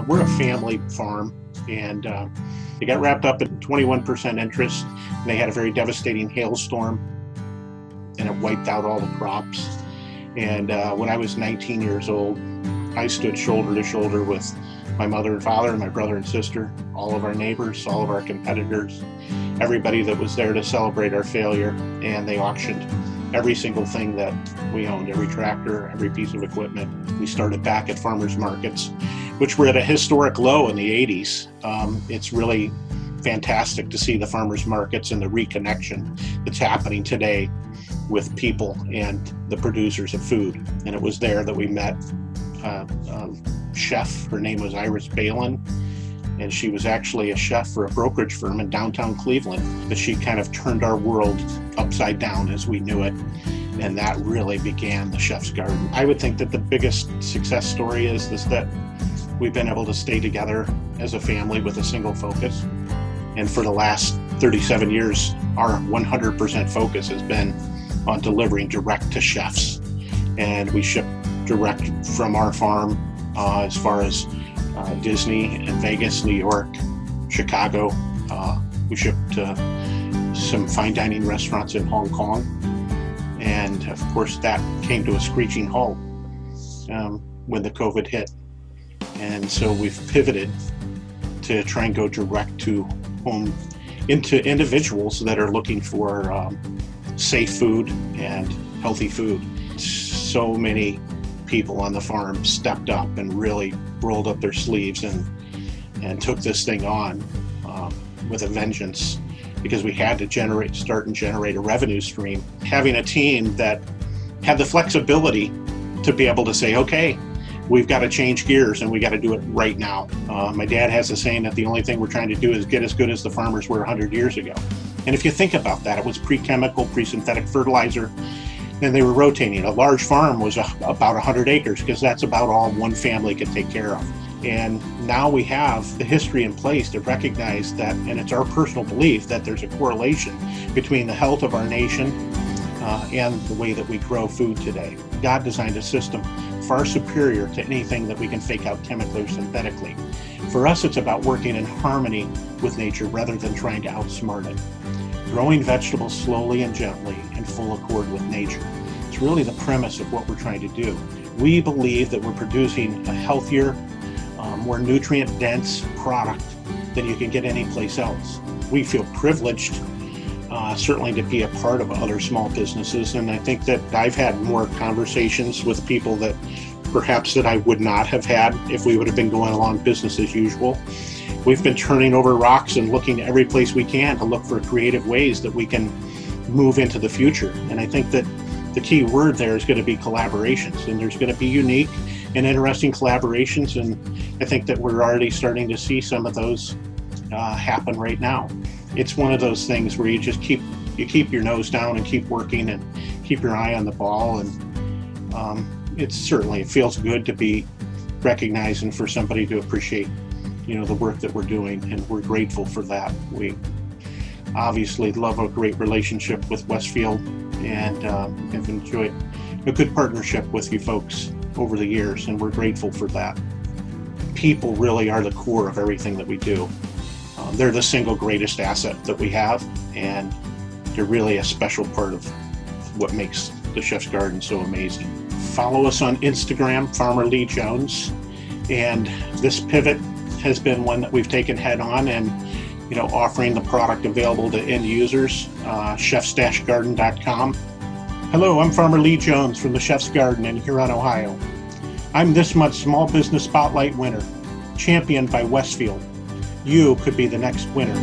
We're a family farm, and they got wrapped up at 21% interest. And they had a very devastating hailstorm, and it wiped out all the crops. And when I was 19 years old, I stood shoulder to shoulder with my mother and father and my brother and sister, all of our neighbors, all of our competitors, everybody that was there to celebrate our failure. And they auctioned every single thing that we owned, every tractor, every piece of equipment. We started back at farmers markets, which were at a historic low in the 80s. It's really fantastic to see the farmers markets and the reconnection that's happening today with people and the producers of food. And it was there that we met chef. Her name was Iris Balin, and she was actually a chef for a brokerage firm in downtown Cleveland. But she kind of turned our world upside down as we knew it, and that really began the Chef's Garden. I would think that the biggest success story is that we've been able to stay together as a family with a single focus. And for the last 37 years, our 100% focus has been on delivering direct to chefs. And we ship direct from our farm as far as Disney and Vegas, New York, Chicago. We ship to some fine dining restaurants in Hong Kong. And of course, that came to a screeching halt when the COVID hit. And so we've pivoted to try and go direct to home into individuals that are looking for safe food and healthy food. So many people on the farm stepped up and really rolled up their sleeves and took this thing on with a vengeance, because we had to start and generate a revenue stream. Having a team that had the flexibility to be able to say, okay, we've got to change gears and we got to do it right now. My dad has a saying that the only thing we're trying to do is get as good as the farmers were 100 years ago. And if you think about that, it was pre-chemical, pre-synthetic fertilizer, and they were rotating. A large farm was about 100 acres because that's about all one family could take care of. And now we have the history in place to recognize that, and it's our personal belief that there's a correlation between the health of our nation and the way that we grow food today. God designed a system far superior to anything that we can fake out chemically or synthetically. For us, it's about working in harmony with nature rather than trying to outsmart it. Growing vegetables slowly and gently in full accord with nature. It's really the premise of what we're trying to do. We believe that we're producing a healthier, more nutrient-dense product than you can get anyplace else. We feel privileged, certainly to be a part of other small businesses, and I think that I've had more conversations with people that perhaps that I would not have had if we would have been going along business as usual. We've been turning over rocks and looking every place we can to look for creative ways that we can move into the future. And I think that the key word there is going to be collaborations, and there's going to be unique and interesting collaborations. And I think that we're already starting to see some of those happen right now. It's one of those things where you just keep your nose down and keep working and keep your eye on the ball. And it feels good to be recognized and for somebody to appreciate the work that we're doing, and we're grateful for that. We obviously love a great relationship with Westfield and have enjoyed a good partnership with you folks over the years, and we're grateful for that. People really are the core of everything that we do. They're the single greatest asset that we have, and they're really a special part of what makes the Chef's Garden so amazing. Follow us on Instagram, Farmer Lee Jones, and this pivot has been one that we've taken head on, and offering the product available to end users, chefs-garden.com. Hello, I'm Farmer Lee Jones from the Chef's Garden in Huron, Ohio. I'm this month's Small Business Spotlight winner, championed by Westfield. You could be the next winner.